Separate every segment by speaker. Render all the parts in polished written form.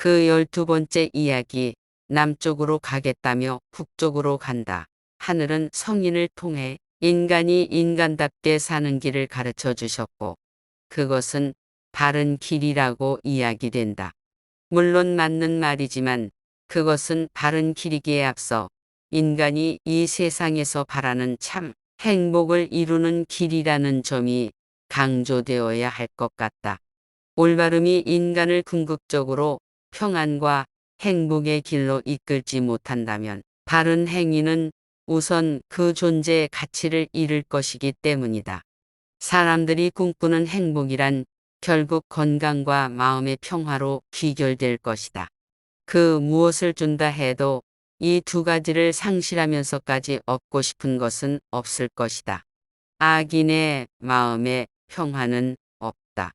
Speaker 1: 그 12번째 이야기, 남쪽으로 가겠다며 북쪽으로 간다. 하늘은 성인을 통해 인간이 인간답게 사는 길을 가르쳐 주셨고 그것은 바른 길이라고 이야기된다. 물론 맞는 말이지만 그것은 바른 길이기에 앞서 인간이 이 세상에서 바라는 참 행복을 이루는 길이라는 점이 강조되어야 할 것 같다. 올바름이 인간을 궁극적으로 평안과 행복의 길로 이끌지 못한다면 바른 행위는 우선 그 존재의 가치를 잃을 것이기 때문이다. 사람들이 꿈꾸는 행복이란 결국 건강과 마음의 평화로 귀결될 것이다. 그 무엇을 준다 해도 이 두 가지를 상실하면서까지 얻고 싶은 것은 없을 것이다. 악인의 마음의 평화는 없다.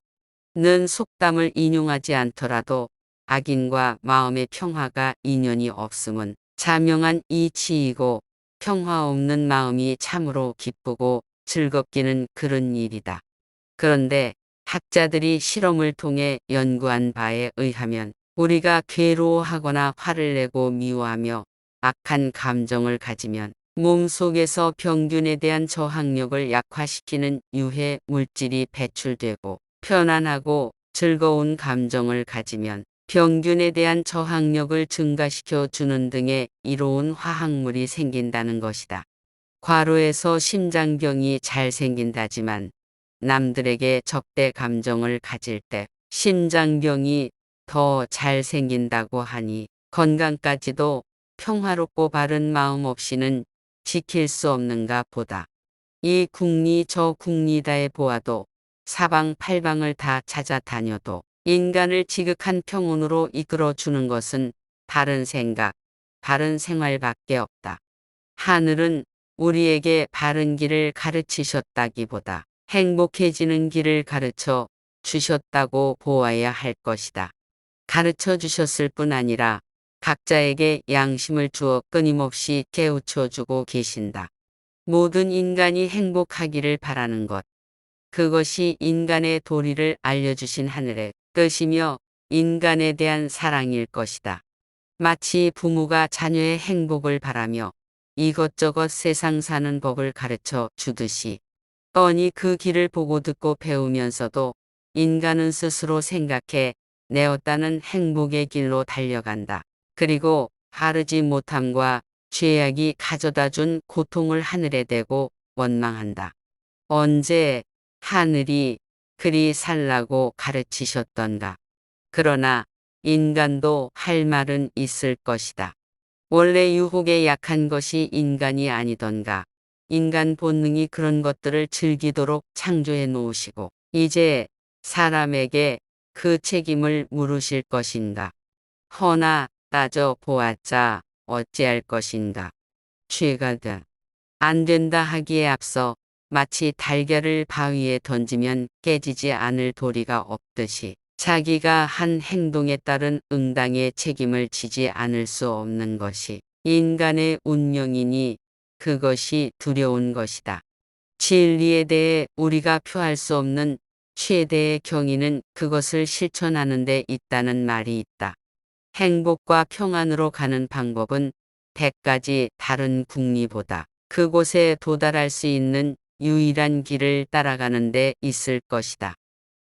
Speaker 1: 는 속담을 인용하지 않더라도 악인과 마음의 평화가 인연이 없음은 자명한 이치이고 평화 없는 마음이 참으로 기쁘고 즐겁기는 그런 일이다. 그런데 학자들이 실험을 통해 연구한 바에 의하면 우리가 괴로워하거나 화를 내고 미워하며 악한 감정을 가지면 몸속에서 병균에 대한 저항력을 약화시키는 유해 물질이 배출되고 편안하고 즐거운 감정을 가지면 병균에 대한 저항력을 증가시켜 주는 등의 이로운 화학물이 생긴다는 것이다. 과로에서 심장병이 잘 생긴다지만 남들에게 적대 감정을 가질 때 심장병이 더 잘 생긴다고 하니 건강까지도 평화롭고 바른 마음 없이는 지킬 수 없는가 보다. 이 국리 저 국리다에 보아도 사방팔방을 다 찾아다녀도 인간을 지극한 평온으로 이끌어 주는 것은 바른 생각, 바른 생활밖에 없다. 하늘은 우리에게 바른 길을 가르치셨다기보다 행복해지는 길을 가르쳐 주셨다고 보아야 할 것이다. 가르쳐 주셨을 뿐 아니라 각자에게 양심을 주어 끊임없이 깨우쳐 주고 계신다. 모든 인간이 행복하기를 바라는 것. 그것이 인간의 도리를 알려주신 하늘의 뜻이며 인간에 대한 사랑일 것이다. 마치 부모가 자녀의 행복을 바라며 이것저것 세상 사는 법을 가르쳐 주듯이 뻔히 그 길을 보고 듣고 배우면서도 인간은 스스로 생각해 내었다는 행복의 길로 달려간다. 그리고 바르지 못함과 죄악이 가져다 준 고통을 하늘에 대고 원망한다. 언제 하늘이 그리 살라고 가르치셨던가. 그러나 인간도 할 말은 있을 것이다. 원래 유혹에 약한 것이 인간이 아니던가. 인간 본능이 그런 것들을 즐기도록 창조해 놓으시고 이제 사람에게 그 책임을 물으실 것인가. 허나 따져 보았자 어찌할 것인가. 죄가든 안 된다 하기에 앞서 마치 달걀을 바위에 던지면 깨지지 않을 도리가 없듯이 자기가 한 행동에 따른 응당의 책임을 지지 않을 수 없는 것이 인간의 운명이니 그것이 두려운 것이다. 진리에 대해 우리가 표할 수 없는 최대의 경의는 그것을 실천하는 데 있다는 말이 있다. 행복과 평안으로 가는 방법은 100가지 다른 국리보다 그곳에 도달할 수 있는 유일한 길을 따라가는 데 있을 것이다.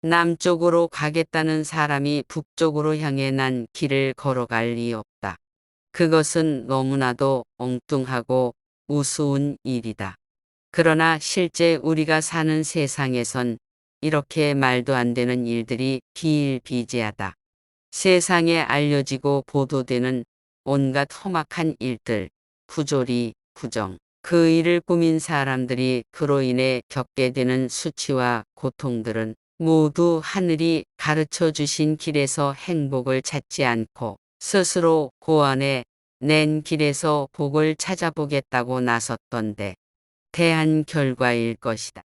Speaker 1: 남쪽으로 가겠다는 사람이 북쪽으로 향해 난 길을 걸어갈 리 없다. 그것은 너무나도 엉뚱하고 우스운 일이다. 그러나 실제 우리가 사는 세상에선 이렇게 말도 안 되는 일들이 비일비재하다. 세상에 알려지고 보도되는 온갖 험악한 일들, 부조리, 부정, 그 일을 꾸민 사람들이 그로 인해 겪게 되는 수치와 고통들은 모두 하늘이 가르쳐 주신 길에서 행복을 찾지 않고 스스로 고안해 낸 길에서 복을 찾아보겠다고 나섰던데 대한 결과일 것이다.